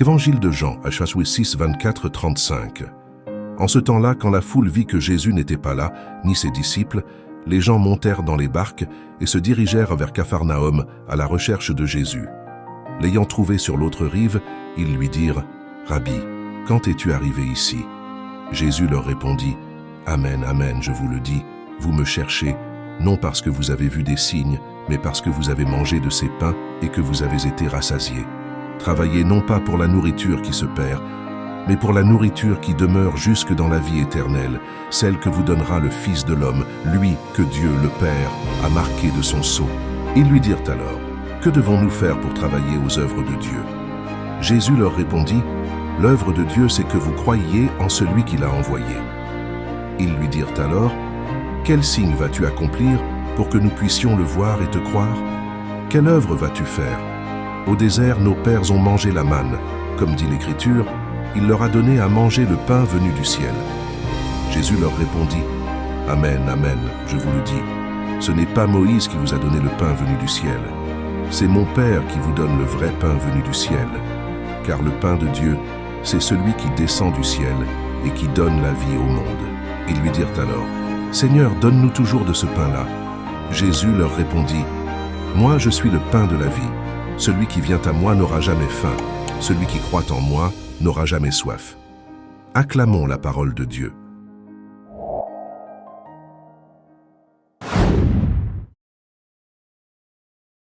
Évangile de Jean, chapitre 6, 24-35. En ce temps-là, quand la foule vit que Jésus n'était pas là, ni ses disciples, les gens montèrent dans les barques et se dirigèrent vers Capharnaüm à la recherche de Jésus. L'ayant trouvé sur l'autre rive, ils lui dirent « Rabbi, quand es-tu arrivé ici ?» Jésus leur répondit « Amen, amen, je vous le dis, vous me cherchez, non parce que vous avez vu des signes, mais parce que vous avez mangé de ces pains et que vous avez été rassasiés. Travaillez non pas pour la nourriture qui se perd, mais pour la nourriture qui demeure jusque dans la vie éternelle, celle que vous donnera le Fils de l'homme, lui que Dieu, le Père, a marqué de son sceau. » Ils lui dirent alors, « Que devons-nous faire pour travailler aux œuvres de Dieu ?» Jésus leur répondit, « L'œuvre de Dieu, c'est que vous croyiez en celui qui l'a envoyé. » Ils lui dirent alors, « Quel signe vas-tu accomplir pour que nous puissions le voir et te croire? Quelle œuvre vas-tu faire? Au désert, nos pères ont mangé la manne. Comme dit l'Écriture, il leur a donné à manger le pain venu du ciel. » Jésus leur répondit, « Amen, amen, je vous le dis. Ce n'est pas Moïse qui vous a donné le pain venu du ciel. C'est mon Père qui vous donne le vrai pain venu du ciel. Car le pain de Dieu, c'est celui qui descend du ciel et qui donne la vie au monde. » Ils lui dirent alors, « Seigneur, donne-nous toujours de ce pain-là. » Jésus leur répondit, « Moi, je suis le pain de la vie. Celui qui vient à moi n'aura jamais faim. Celui qui croit en moi n'aura jamais soif. » Acclamons la parole de Dieu.